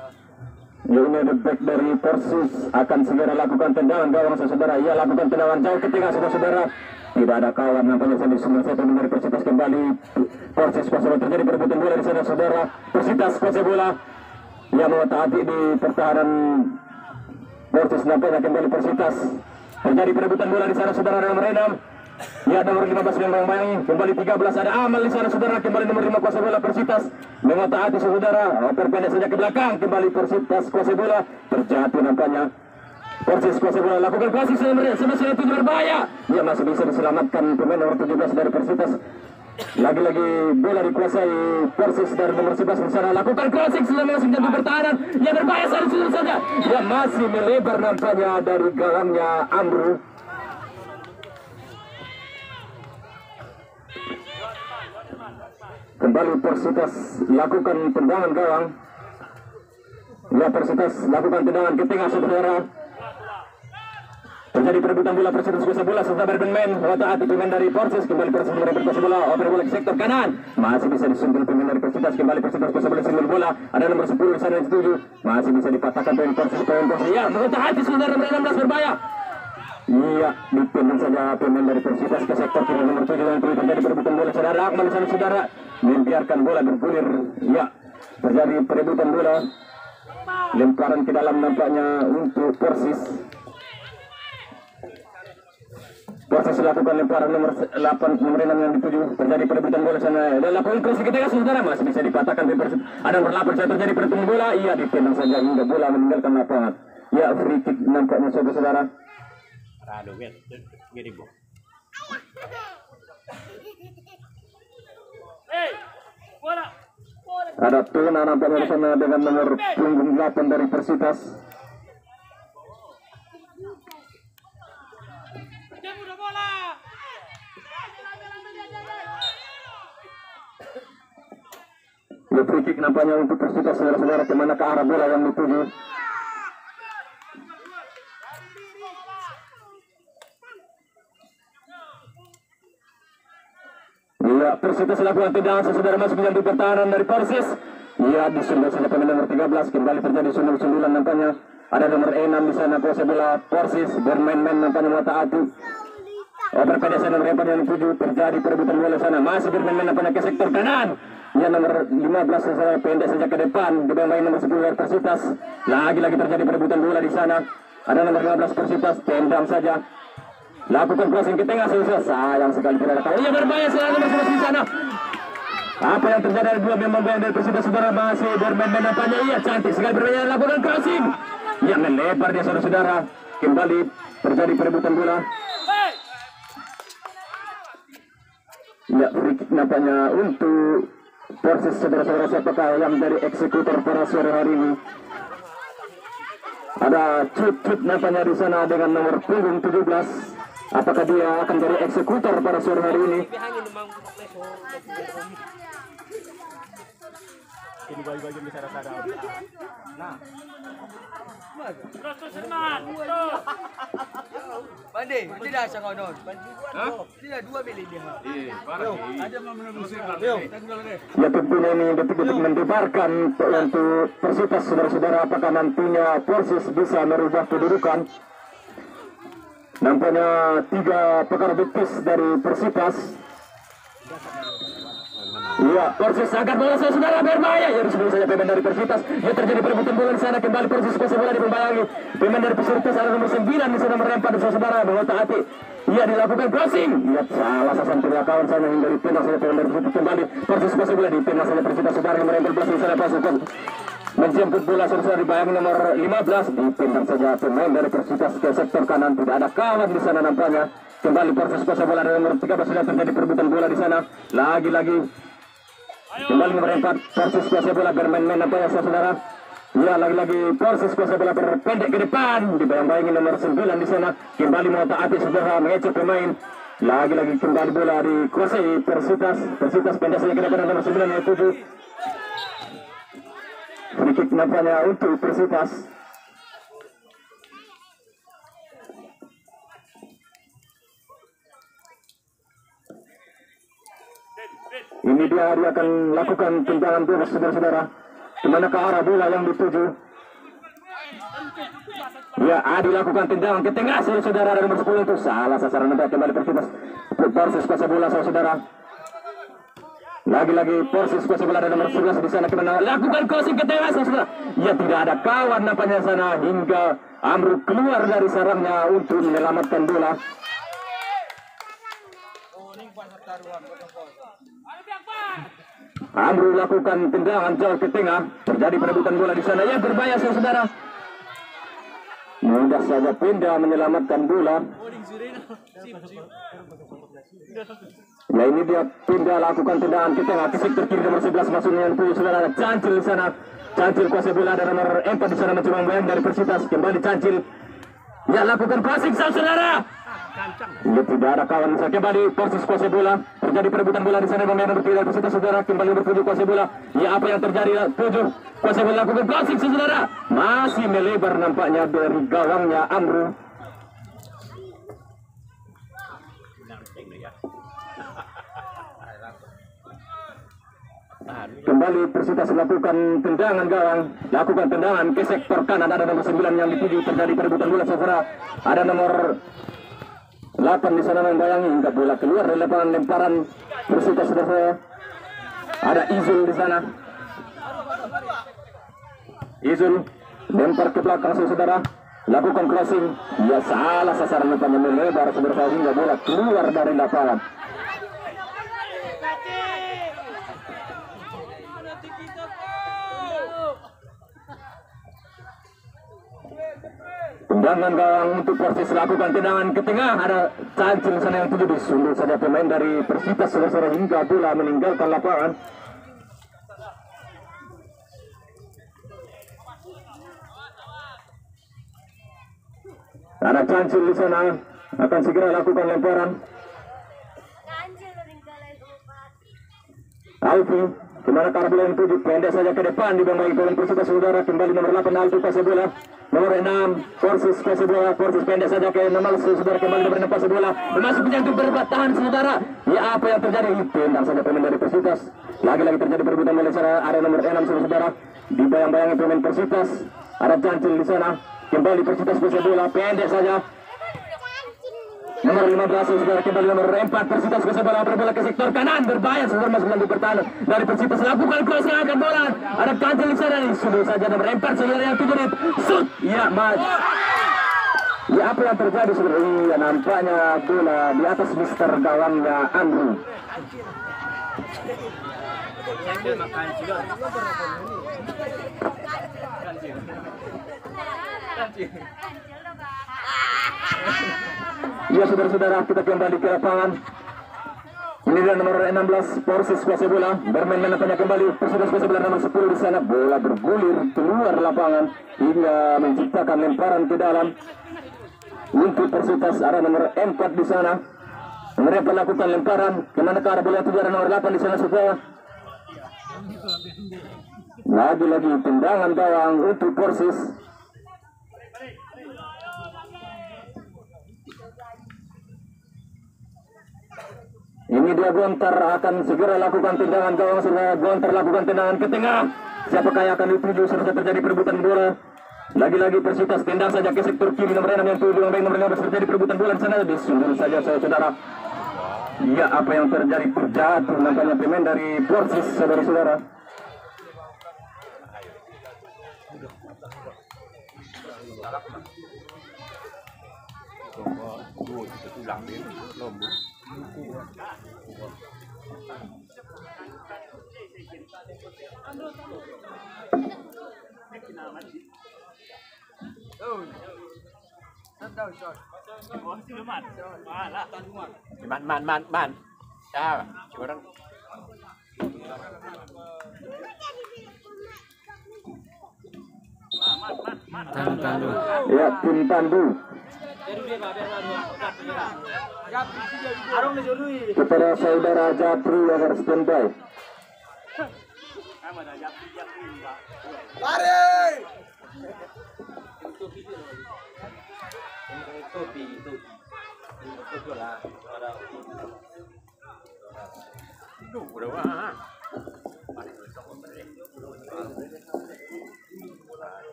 Ya ini ada back dari Persis akan segera lakukan tendangan gawang saudara. Ia lakukan tendangan jauh ke tengah saudara. Tidak ada kawan nampaknya di sebelah satu dari Persitas kembali. Persis kuasa terjadi perebutan bola di sana saudara. Persitas kuasa bola. Ia mau taati di pertahanan Persis nampaknya kembali Persitas. Terjadi perebutan bola di sana saudara nomor 6. Ya nomor 15 yang bermain kembali 13 ada Amal di sana saudara kembali nomor 5 kuasa bola Persitas mengataati saudara pendek saja ke belakang kembali Persitas kuasa bola terjatuh nampaknya Persis kuasa bola lakukan klasik semasa itu berbahaya dia masih bisa diselamatkan pemain nomor 17 dari Persitas lagi-lagi bola dikuasai Persis dari nomor 11 di sana lakukan klasik selama masih menjadi pertahanan yang berbahaya saja dia masih melebar nampaknya dari gawangnya Amru. Kembali Persitas lakukan tendangan gawang. Ya Persitas lakukan tendangan ke tengah saudara. Terjadi perebutan bola Persitas kuasa bola serta bermain taati pemain dari Persis kembali Persis merebut kuasa bola oper bola ke sektor kanan masih bisa disunggul pemain dari Persitas kembali Persitas kuasa bola singgul bola ada nomor 10 di sana yang setuju masih bisa dipatahkan pemain Persis ya taati saudara nomor 16 berbahaya Iya, dipendang saja pemain dari Persitas ke sektor kiri nomor 7 yang terjadi perebutan bola. Saudara Akmal di sana saudara membiarkan bola bergulir. Iya, terjadi perebutan bola. Lemparan ke dalam nampaknya untuk Persis. Persis lakukan lemparan nomor 8 nomor 6 yang dituju. Terjadi perebutan bola sana. Dan lapangan cross kita saudara masih bisa dipatahkan Persis. Ada nomor 8 saja terjadi perebutan bola. Iya, dipendang saja hingga bola meninggalkan lapangan. Ya, free kick nampaknya saudara-saudara. Ada Tuna nampaknya di sana dengan nomor punggung 8 dari Persitas. Free kick nampaknya untuk Persitas saudara-saudara, kemana ke arah bola yang dituju. Iya, Persitas lakukan tendangan saudara masuk menyambut pertahanan dari Persis. Iya, disundul saja pemain nomor 13, kembali terjadi sundul-sundulan nampaknya. Ada nomor 6 di sana kuasa bola Persis bermain-main nampaknya mata hati. Berpedesan nomor 4 yang 7 terjadi perebutan bola sana, masih bermain-main nampaknya ke sektor kanan. Ya, nomor 15 saya pendek saja ke depan, di bawah main nomor 10 dari Persitas. Lagi-lagi terjadi perebutan bola di sana. Ada nomor 15 Persitas, tendang saja. Lakukan crossing ke tengah selesai. Sayang sekali tidak ada. Iya, berbahaya selalu masih di sana. Apa yang terjadi dari dua pemain dari Persitas saudara masih bermain-main nampaknya. Iya, cantik sekali bermain, lakukan crossing. Iya, melebar dia saudara-saudara. Kembali terjadi perebutan bola. Ya, free kick nampaknya untuk Persis saudara-saudara. Siapakah yang menjadi eksekutor pada sore hari ini? Ada Cut nampaknya di sana dengan nomor punggung 17. Apakah dia akan jadi eksekutor pada sore hari ini? Ini bagi-bagi bisa rasa. Nah, Bande, tidakasa kau don. Tidak 2 milih dia. Ada mau menembus. Ya, tentunya ini detik-detik mendebarkan untuk Persitas saudara-saudara. Apakah nantinya Persis bisa merubah kedudukan? Nampaknya 3 pekar betis dari Persitas. Iya, Persis agak bola saudara berbahaya. Ya, sebelum saja pemain dari Persitas. Ya, terjadi perebutan bola di sana. Kembali Persis kuasa bola diperbayangi. Pemain dari Persitas ada nomor 9 di sana merempat saudara mengotak hati. Iya, dilakukan crossing. Ya, salah sasaran tidak kawan sana hingga dipindah saja pemain dari Persitas kembali. Persis kuasa bola dipindah saja Persitas saudara yang merempat bola di sana pasukan. Menjemput bola saudara dibayangi nomor 15. Dipindah saja pemain dari Persitas ke sektor kanan. Tidak ada kawan di sana nampaknya. Kembali Persis kuasa bola dari nomor 13 sudah terjadi perebutan bola di sana. Lagi-lagi kembali nomor 4 Persis kuasa bola bermain-main nampaknya saudara. Ya, lagi-lagi Persis kuasa bola berpendek ke depan. Dibayang-bayangi nomor 9 di sana. Kembali mau taati saudara mengecek pemain. Lagi-lagi kembali bola dikuasai Persitas. Persitas pendek saja ke depan nomor 9 yang 7. Free kick nampaknya untuk Persitas. Ini dia akan lakukan tendangan bebas saudara-saudara. Kemana ke arah bola yang dituju? Ya, Adi lakukan tendangan ke tengah saudara dari nomor 10 itu salah sasaran nampaknya kembali Persitas. Persis kuasa bola saudara. Lagi-lagi Persis kuasa bola dari nomor 11 di sana kemana lakukan crossing ke tengah saudara. Ya, tidak ada kawan nampaknya sana hingga Amru keluar dari sarangnya untuk menyelamatkan bola. Amru lakukan tendangan jauh ke tengah, terjadi perebutan bola di sana. Ya, berbahaya saudara. Mudah saja pindah menyelamatkan bola. Ya, ini dia pindah lakukan tendangan ke tengah ke sektor kiri nomor 11 masuknya yang punya saudara. Cancil di sana. Cancil kuasa bola ada nomor 4 di sana mencoba main dari Persitas. Kembali Cancil. Ya, lakukan passing saudara. Ya, tidak ada kawan saya kembali Persis kuasa bola. Terjadi perebutan bola di sana pemain nomor 3 dari Persitas saudara. Kembali nomor 7 kuasa bola. Ya, apa yang terjadi 7 kuasa bola lakukan passing saudara. Masih melebar nampaknya dari gawangnya Amru. Kembali Persitas lakukan tendangan gawang, lakukan tendangan ke sektor kanan. Ada nomor 9 yang dituju, terjadi perebutan bola saudara. Ada nomor 8 di sana membayangi hingga bola keluar dari lapangan lemparan Persita saudara. Ada Izul di sana. Izul lempar ke belakang saudara, lakukan crossing, ya salah sasaran nampaknya melebar saudara hingga bola keluar dari lapangan. Tendangan gawang untuk Persis, lakukan tendangan ke tengah, ada Cancel sana yang tuju, disundul saja pemain dari Persita saudara hingga bola meninggalkan lapangan. Ada Cancel di sana, akan segera lakukan lemparan. Alfi, kemana arah bola yang tuju, pendek saja ke depan, dibanggai oleh Persita saudara, kembali nomor 8 Alfi kasih bola. Nomor 6 Persis kasih bola, Persis pendek saja ke nomor saudara, kembali nomor 6 kasih bola, masuk menjangkau bertahan saudara. Ya apa yang terjadi? Tendang saja pemain dari Persitas. Lagi-lagi terjadi perebutan oleh cara ada nomor 6 saudara, dibayang-bayangi pemain Persitas. Ada Cancel di sana, kembali Persitas kasih bola, pendek saja. Nomor 15 saudara, kembali nomor 4 Persitas kasih bola, berbola ke sektor kanan, berbahaya saudara, masuk lagi bertahan dari Persitas, lakukan crossing, akan bola. Ada Cancel di sana, sudah saja nomor 4 saudara yang 7 menit. Shoot, ya maju. Ya apa yang terjadi saudara? Iya, nampaknya bola di atas Mister gawangnya Andrew. Ya saudara-saudara, kita kembali ke lapangan. Ini dia nomor 16 Persis kuasai bola, bermain menatanya kembali Persis kuasai bola nomor 10 di sana, bola bergulir keluar lapangan hingga menciptakan lemparan ke dalam untuk Persitas. Ada nomor 4 di sana, nomor 4 lakukan lemparan kemana ke arah bola, itu ada nomor 8 di sana saudara. Lagi-lagi tendangan gawang untuk Persis. Ini dia Gontar akan segera lakukan tendangan gawang saudara. Gontar lakukan tendangan ke tengah. Siapakah yang akan dituju? Sudah terjadi perebutan bola. Lagi-lagi Persitas tendang saja ke sektor kiri, nomor 6 yang tuju, nomor 15 terjadi perebutan bola di sana, disundul saja saudara. Ya apa yang terjadi? Terjatuh nampaknya pemain dari Persis saudara-saudara. Man. Ya, curang. Ya, tim Tandu. Kepada saudara Japri agar standby. Lari!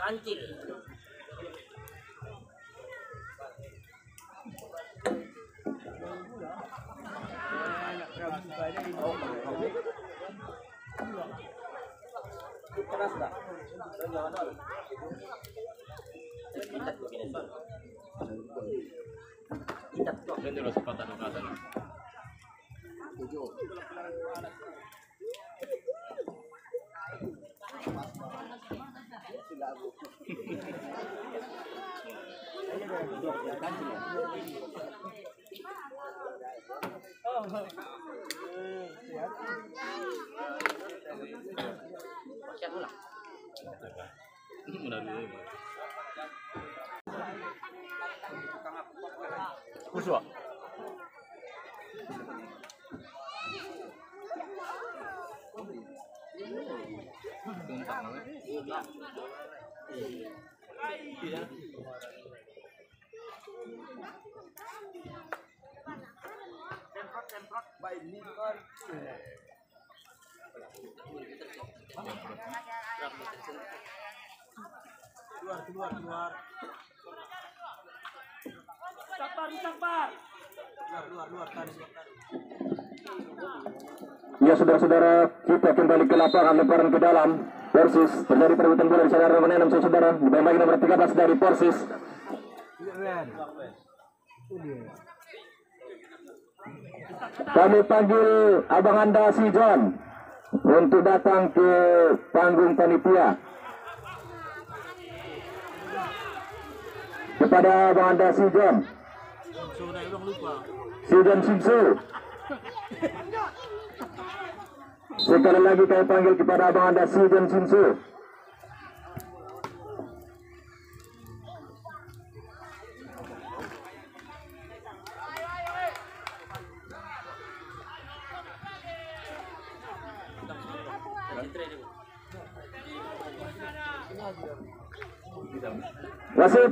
Kancil. Kuswa. Semprot baik ini kan. Ya saudara-saudara, kita kembali ke lapangan, lemparan ke dalam. Persis terjadi perebutan bola di saudara nomor 6 saudara, ditembaki nomor 13 dari Persis. Kami panggil Abang Anda si John untuk datang ke panggung panitia. Kepada Abang Anda si John Simsu. Sekali lagi kami panggil kepada Abang Anda si John Simsu. Wasit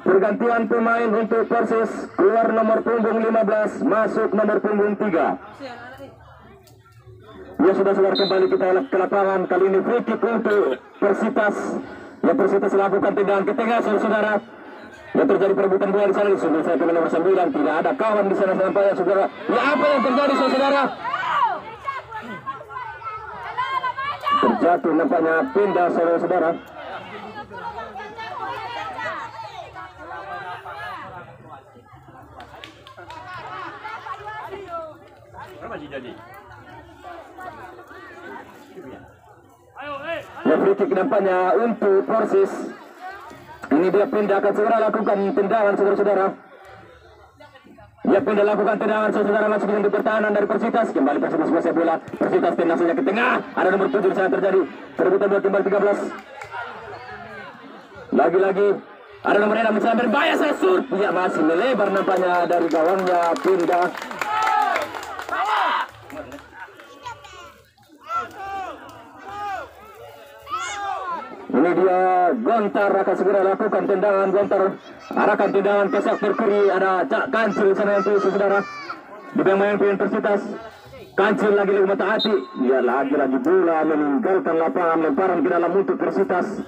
pergantian pemain untuk Persis, keluar nomor punggung 15, masuk nomor punggung 3. Ya sudah saudara, kembali kita ke lapangan. Kali ini free kick untuk Persitas. Ya Persitas lakukan tendangan ke tengah saudara. Ya terjadi perebutan bola di sana, disusul saya ke nomor 9, tidak ada kawan di sana nampaknya saudara. Ya apa yang terjadi saudara? Terjatuh nampaknya, pindah saudara-saudara. Ya free kick nampaknya untuk Persis. Ini dia pindah, akan segera lakukan tendangan saudara-saudara. Ya pindah lakukan tendangan saudara, masuk ke pertahanan dari Persitas. Kembali Persitas kuasai bola. Persitas tendang saja ke tengah. Ada nomor 7 di sana terjadi perebutan bola, kembali 13. Lagi-lagi ada nomor 6 bisa berbahaya, saya shoot. Ya masih melebar nampaknya dari gawangnya, pindah. Ini dia Gontar akan segera lakukan tendangan. Gontar arahkan tendangan ke sektor kiri. Ada Cak Kancil sana yang tuh saudara. Di pemain Persitas. Kancil lagi-lagi mata hati. Dia lagi-lagi bola meninggalkan lapangan, lemparan ke dalam untuk Persitas.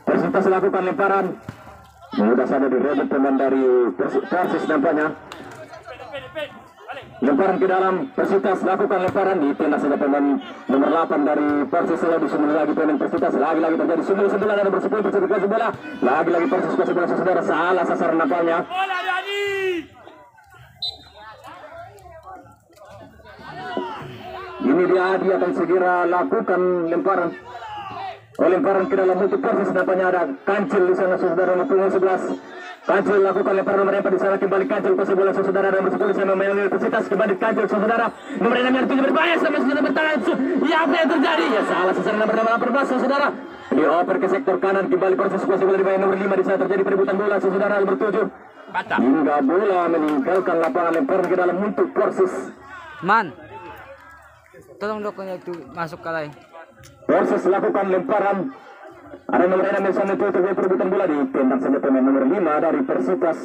Persitas lakukan lemparan. Mudah saja direbut pemain dari Persis nampaknya. Lemparan ke dalam, Persitas lakukan lemparan, ditendang saja pemain nomor 8 dari Persis, selalu disundul lagi pemain Persitas, lagi-lagi terjadi sundul-sundul, ada nomor 10 Persis kuasa bola, lagi-lagi Persis kuasa bola saudara, salah sasaran nampaknya. Ini dia akan segera lakukan lemparan. Lemparan ke dalam untuk Persis nampaknya, ada Kancil di sana saudara nomor 11. Kancil lakukan lemparan nomor 4 di sana, kembali Kancil kuasa bola saudara, nomor 10 sana memang Persitas, kembali Kancil saudara, nomor 6 yang 7 berbahaya sama saudara bertahan. Ya apa yang terjadi? Ya salah sasaran nomor 18 saudara. Dioper ke sektor kanan, kembali Persis kuasa bola di bawah nomor 5 di sana, terjadi perebutan bola saudara, nomor 7. Hingga bola meninggalkan lapangan, lemparan ke dalam untuk Persis. Man, tolong dokunya itu masuk ke lain. Persis lakukan lemparan. Ada nomor 6 yang sana tutup perebutan bola, ditendang saja pemain nomor 5 dari Persitas.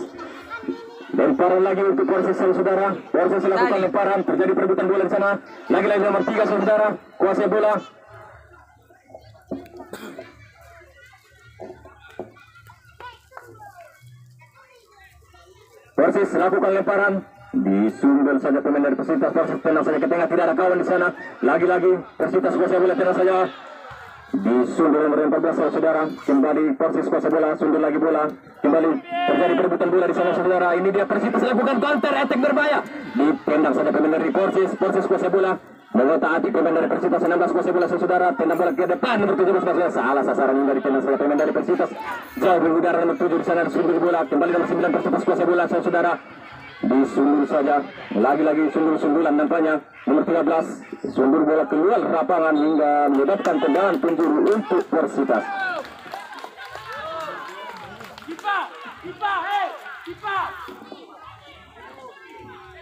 Lemparan lagi untuk Persis saudara. Persis lakukan lemparan, terjadi perebutan bola di sana. Lagi-lagi nomor 3 saudara, kuasai bola. Persis lakukan lemparan, disundul saja pemain dari Persitas. Persis tenang saja ke tengah, tidak ada kawan di sana. Lagi-lagi Persitas kuasai bola, tenang saja. Disundul nomor 14 saudara, kembali Persis kuasa bola, sundul lagi bola, kembali terjadi perebutan bola di sana saudara. Ini dia Persitas lakukan counter attack berbahaya, ditendang saja pemain dari Persis kuasa bola, mengotak-atik pemain dari Persitas 16 kuasa bola saudara, tendang bola ke depan nomor 17 salah sasaran dari tendang saja pemain dari Persitas, jauh berudara nomor 7 di sana, sundul bola, kembali nomor 9 Persitas kuasa bola saudara. Disundul saja, lagi-lagi sundul-sundulan nampaknya, nomor 13 sundur bola keluar lapangan hingga menyebabkan tendangan penjuru untuk Persitas.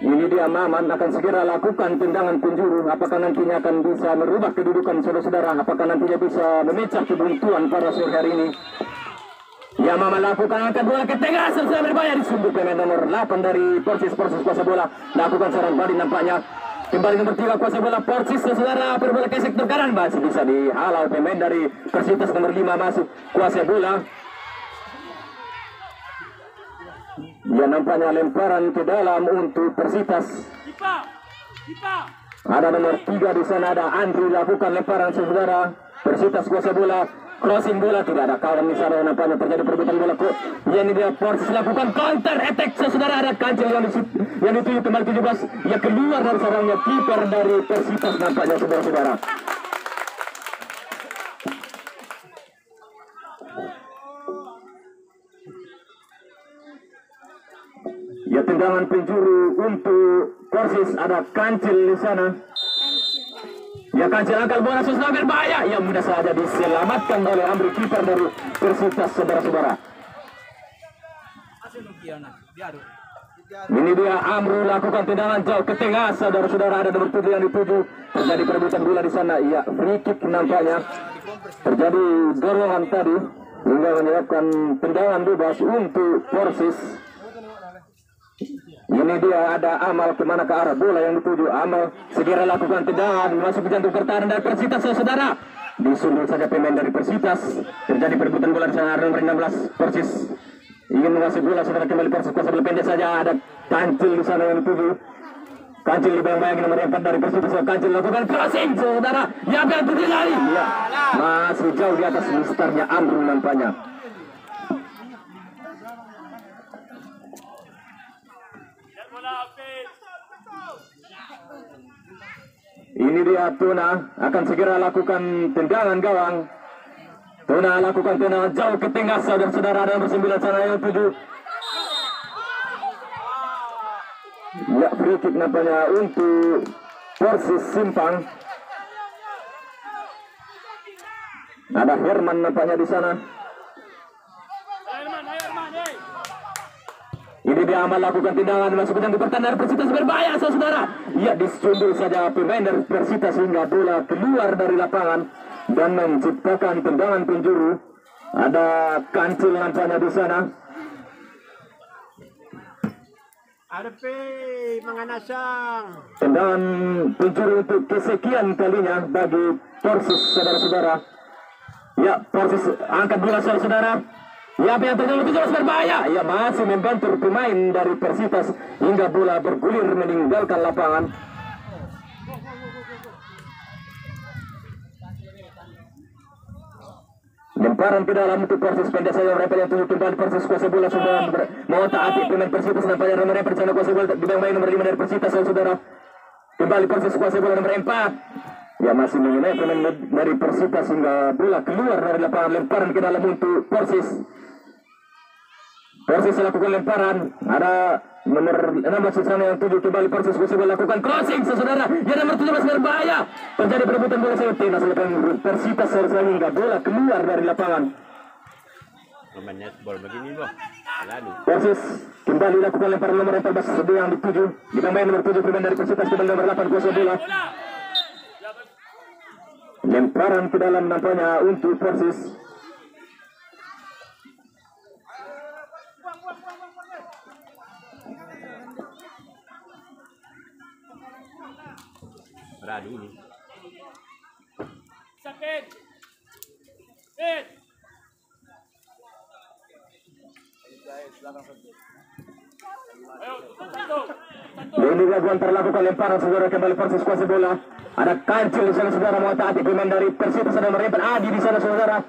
Ini dia Maman akan segera lakukan tendangan penjuru. Apakah nantinya akan bisa merubah kedudukan saudara-saudara? Apakah nantinya bisa memecah kebuntuan pada sore hari ini? Ya Mama lakukan angkat bola ke tengah, selesai berbahaya, disundul pemain nomor 8 dari Persis kuasa bola, lakukan serangan balik nampaknya. Kembali nomor 3 kuasa bola Persis saudara, berbola ke sektor kanan, masih bisa dihalau pemain dari Persitas nomor 5 masuk kuasa bola. Ya, nampaknya lemparan ke dalam untuk Persitas. Ada nomor 3 di sana, ada Andri lakukan lemparan saudara. Persitas kuasa bola, crossing bola, tidak ada kawan di sana, nampaknya terjadi perebutan bola kok. Ya, ini dia Persis lakukan counter attack saudara, ada Kancil yang dituju kembali 17. Ya, keluar dari sarangnya kiper dari Persitas nampaknya saudara-saudara. Ya, tendangan penjuru untuk Persis, ada Kancil di sana. Ya, Kancil angkat bola sudah berbahaya. Ya, mudah saja diselamatkan oleh Amri kiper dari Persitas saudara-saudara. Ini dia Amru lakukan tendangan jauh ke tengah saudara-saudara, ada nomor 7 yang dituju. Terjadi perebutan bola di sana. Ya, free kick nampaknya. Terjadi dorongan tadi hingga menyebabkan tendangan bebas untuk Persis. Ini dia ada Amal kemana ke arah bola yang dituju. Amal segera lakukan tendangan masuk ke jantung pertahanan dari Persitas saudara. Disundul saja pemain dari Persitas. Terjadi perebutan bola di sana, nomor 16 Persis ingin mengasih bola saudara kembali Persis kuasa bola pendek saja, ada Kancil di sana yang dituju. Kancil dibayang-bayang nomor 4 dari Persitas. Kancil lakukan crossing saudara. Ya, yang terjadi. Ya, masih jauh di atas misternya Amru nampaknya. Ini dia Tuna akan segera lakukan tendangan gawang. Tuna lakukan tendangan jauh ke tengah saudara-saudara, ada nomor 9 sana yang 7. Ya, free kick nampaknya untuk Persis Simpang. Ada Herman nampaknya di sana. Ini dia Amal lakukan tendangan masuk ke jantung pertahanan dari Persitas berbahaya saudara. Ya, disundul saja pemain dari Persitas hingga bola keluar dari lapangan dan menciptakan tendangan penjuru. Ada Kancil nampaknya di sana. Ada menganasang. Tendangan penjuru untuk kesekian kalinya bagi Persis saudara-saudara. Ya, Persis angkat bola saudara. Ya, yang terjadi jelas berbahaya. Ya, masih membantu pemain dari Persitas hingga bola bergulir meninggalkan lapangan. Lemparan ke dalam untuk Persis pendek saja, mereka yang tujuh kembali Persis kuasa bola sudah mau taati pemain Persitas nampaknya nomor 4 sana kuasa bola dibayang nomor 5 dari Persitas saudara. Kembali Persis kuasa bola nomor 4. Ya, masih mengenai pemain dari Persitas hingga bola keluar dari lapangan. Lemparan ke dalam untuk Persis. Persis lakukan lemparan, ada nomor 16 sana yang 7 kembali Persis kuasa bola lakukan crossing saudara. Ya, nomor 17 berbahaya. Terjadi perebutan bola saya tenas oleh Persitas hingga bola keluar dari lapangan. Pemainnya bola begini loh. Lalu Persis kembali lakukan lemparan nomor 14 yang dituju. Ditambahin nomor 7 pemain dari Persitas kembali nomor 8 kuasa bola. Lemparan ke dalam nampaknya untuk Persis. Radu ini. Sakit. Ini lakukan terlakukan lemparan saudara kembali Persis kuasa bola. Ada Kancil di sana saudara mau taati pemain dari Persitas ada nomor 4 Adi di sana saudara.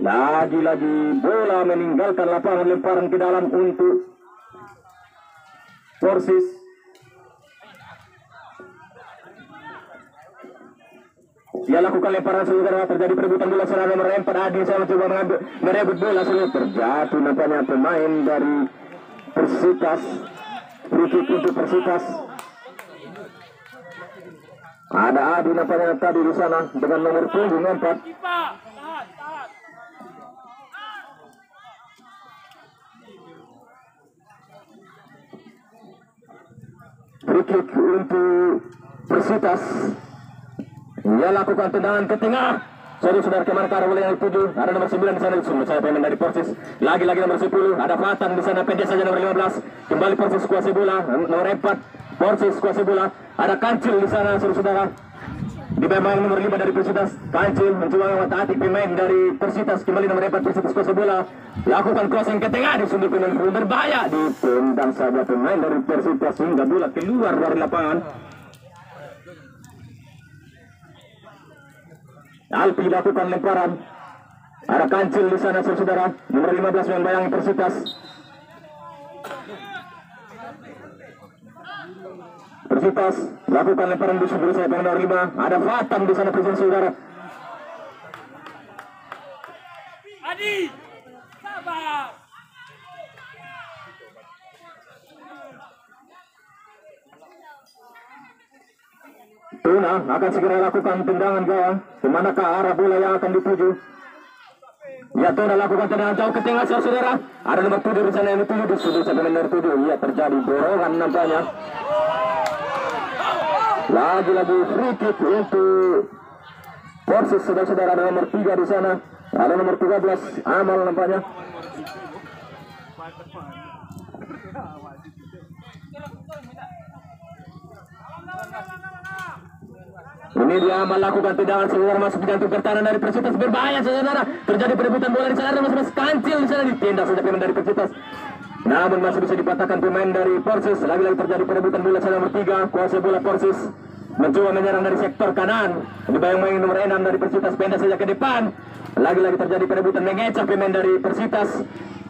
Lagi-lagi bola meninggalkan lapangan, lemparan ke dalam untuk Persis. Dia lakukan lemparan saudara, terjadi perebutan bola saudara nomor 4 Adi sana coba merebut bola saudara, terjatuh nampaknya pemain dari Persitas. Free kick untuk Persitas. Ada Adi nampaknya tadi di sana dengan nomor punggung 4. Free kick untuk Persitas. Dia lakukan tendangan ke tengah. Saudara kemana ke arah bola yang dituju. Ada nomor 9 di sana disundul saya pemain dari Persis. Lagi-lagi nomor 10. Ada Fatan di sana pendek saja nomor 15. Kembali Persis kuasai bola nomor 4. Persis kuasai bola. Ada Kancil di sana saudara. di pemain nomor 5 dari Persitas. Kancil mencoba mengotak-atik pemain dari Persitas. Kembali nomor 4 Persitas kuasai bola. Lakukan crossing ke tengah, disundul pemain berbahaya. Ditendang saja pemain dari Persitas hingga bola keluar dari lapangan. Alpi lakukan lemparan. Ada Kancil di sana saudara. Nomor 15 yang bayangi Persitas. Persitas lakukan lemparan di sudut saya nomor 5. Ada Fatan di sana presiden saudara. Adi, sabar. Tuna akan segera lakukan tendangan gawang. Kemanakah arah bola yang akan dituju? Ya, Tuna lakukan tendangan jauh ke tengah saudara. Ada nomor 7 di sana yang dituju di sudut saya nomor 7. Ya, terjadi dorongan nampaknya. Lagi-lagi free kick untuk Persis saudara-saudara. Ada nomor 3 di sana. Ada nomor 13 Amal nampaknya. Ini dia melakukan tendangan seluar masuk di jantung pertahanan dari Persitas, berbahaya saudara. Terjadi perebutan bola di sana, masih Kancil di sana ditendang saja pemain dari Persitas. Namun masih bisa dipatahkan pemain dari Persis. Lagi-lagi terjadi perebutan bola sana nomor 3, kuasai bola Persis. Mencoba menyerang dari sektor kanan. Dibayang-bayang nomor 6 dari Persitas, pendek saja ke depan. Lagi-lagi terjadi perebutan mengecap pemain dari Persitas.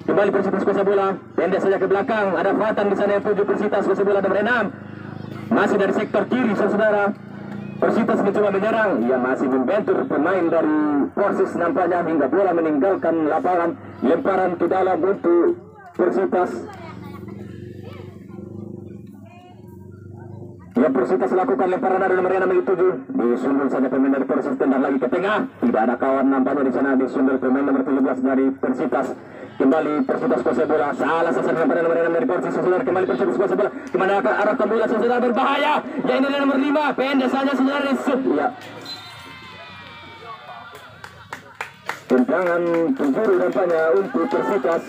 Kembali Persitas kuasai bola, pendek saja ke belakang. Ada Fatan di sana yang tuju Persitas kuasai bola nomor 6. Masih dari sektor kiri saudara. Persitas mencoba menyerang, ia masih membentur pemain dari Persis nampaknya hingga bola meninggalkan lapangan. Lemparan ke dalam untuk Persitas. Ya, Persitas lakukan lemparan dari nomor 6 yang dituju. Disundul saja pemain dari Persis, tendang lagi ke tengah. Tidak ada kawan nampaknya di sana, disundul pemain nomor 17 dari Persitas. Kembali Persitas kuasai bola, salah sasaran pada nomor 6 dari Persis saudara. Kembali Persitas kuasai bola, kemana akan arahkan bola saudara, berbahaya. Ya, ini adalah nomor 5, pendek saja saudara. Ya, tendangan penjuru nampaknya untuk Persitas.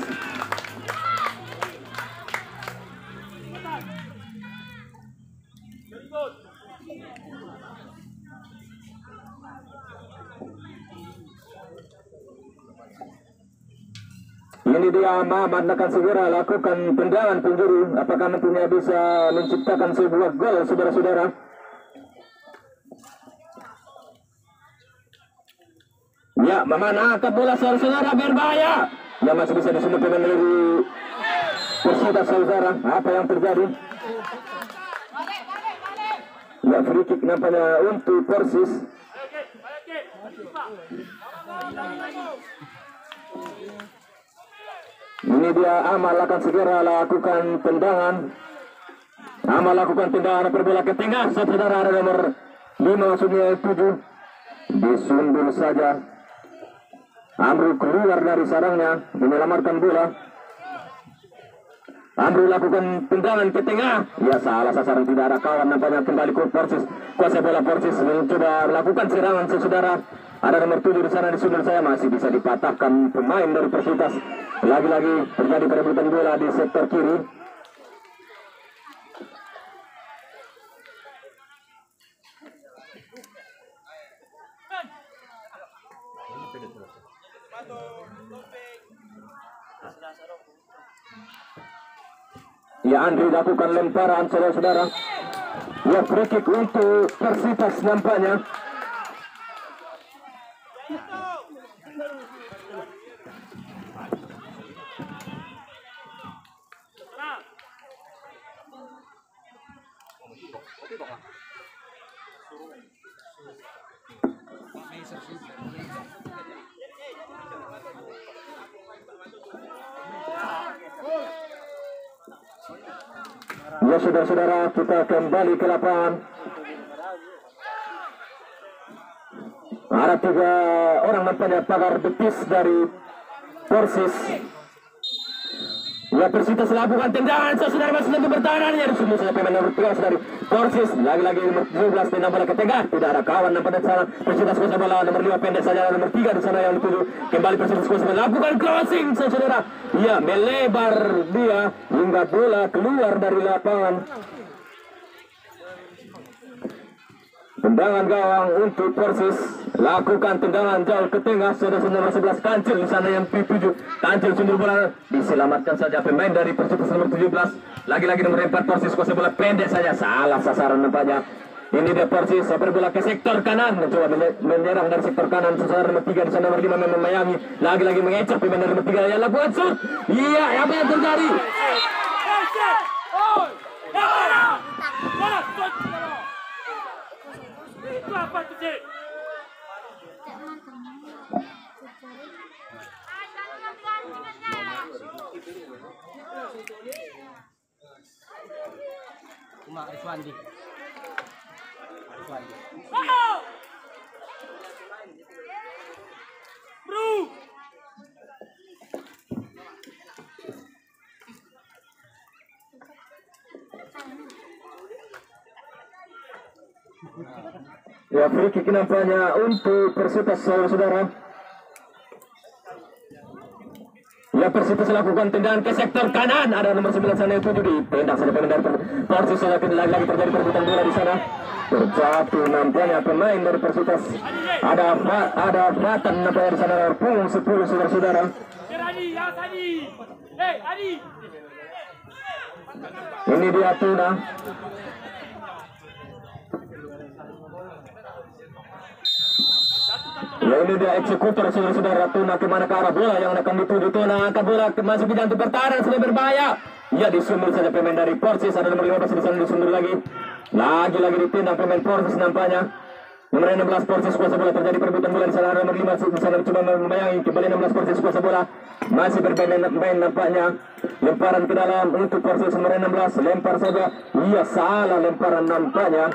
Ini dia Mamat akan segera lakukan tendangan penjuru. Apakah nantinya bisa menciptakan sebuah gol saudara-saudara? Ya, Mamat angkat bola saudara-saudara, berbahaya. Ya, masih bisa disundul pemain dari Persitas saudara. Apa yang terjadi? Ya, free kick nampaknya untuk Persis. Ini dia Amal akan segera lakukan tendangan. Amal lakukan tendangan perbola ke tengah. Saudara ada nomor 5 maksudnya 7. Disundul saja. Amru keluar dari sarangnya menyelamatkan bola. Amru lakukan tendangan ke tengah. Ya, salah sasaran, tidak ada kawan nampaknya. Kembali ke Persis. Kuasai bola Persis mencoba lakukan serangan saudara. Ada nomor 7 di sana disundul saya, masih bisa dipatahkan pemain dari Persitas. Lagi-lagi terjadi perebutan bola di sektor kiri. Ya, Andri lakukan lemparan saudara-saudara. Ya, free kick untuk Persitas nampaknya. Ya, saudara-saudara, kita kembali ke lapangan. Ada 3 orang nampaknya pagar betis dari Persis. Ya, Persitas lakukan tendangan saudara, masih tentu pertahanan. Ya, disundul saja pemain nomor 13 dari Persis. Lagi-lagi nomor 17 tendang bola ke tengah. Tidak ada kawan nampaknya di sana. Persitas kuasai bola, nomor 5 pendek saja, nomor 3 di sana yang dituju. Kembali Persitas kuasai bola, lakukan crossing saudara. Ya, melebar dia hingga bola keluar dari lapangan. Tendangan gawang untuk Persis, lakukan tendangan jauh ke tengah. Sudah nomor 11 Kancil di sana yang dituju. Kancil sundur bola, diselamatkan saja pemain dari Persis nomor 17. Lagi-lagi nomor 4 Persis, kuasa bola pendek saja, salah sasaran nampaknya. Ini dia Persis, super bola ke sektor kanan, mencoba menyerang dari sektor kanan. Sasaran nomor 3 di sana nomor 5 memayangi. Lagi-lagi mengecek pemain dari nomor 3 yang lakukan shoot. Iya, apa yang terjadi? Itu apa tuh, Cik? Cuma Iswandi. Oh! Bro! Ya, free kick nampaknya untuk Persitas, saudara-saudara. Ya, Persitas lakukan tendangan ke sektor kanan. Ada nomor 9 sana yang tuju ditendang saja pemain dari Persitas. Lagi terjadi perebutan bola di sana. Terjatuh nampaknya pemain dari Persitas. Ada Fatan nampaknya di sana. Punggung 10, saudara-saudara. Adi, ya Adi. Hey, Adi. Ini dia Tuna. Ya, ini dia eksekutor, saudara-saudara. Tuna kemana ke arah bola yang akan dituju. Tuna angkat bola masuk ke jantung pertahanan, sudah berbahaya. Ya, disundur saja pemain dari Persis. Ada nomor 15 di sana, disundur lagi. Lagi-lagi ditendang pemain Persis nampaknya. Nomor 16 Persis, kuasa bola, terjadi perebutan bola di sana. Nomor 5 di sana coba membayangi, kembali 16 Persis, kuasa bola. Masih bermain nampaknya. Lemparan ke dalam untuk Persis nomor 16, lempar saja. Iya, salah lemparan nampaknya.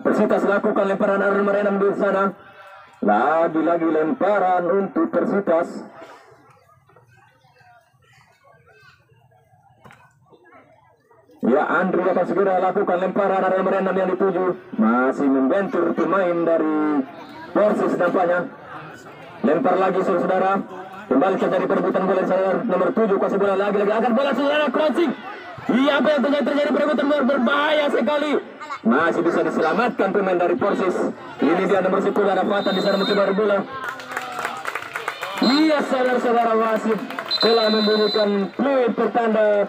Persitas lakukan lemparan, ada nomor 6 di sana. Lagi-lagi lemparan untuk Persitas. Ya, Andrew akan segera lakukan lemparan, ada nomor 6 yang dituju. Masih membentur pemain dari Persis nampaknya. Lempar lagi, saudara. Kembali terjadi perebutan bola di sana. Nomor 7 kuasa bola, lagi-lagi akan bola, saudara, crossing. Iya, apa yang terjadi perebutan bola, berbahaya sekali. Masih bisa diselamatkan pemain dari Persis. Ini dia nomor 10, ada Fatan di sana mencoba bola. Iya, saudara-saudara, wasit telah memberikan fluid pertanda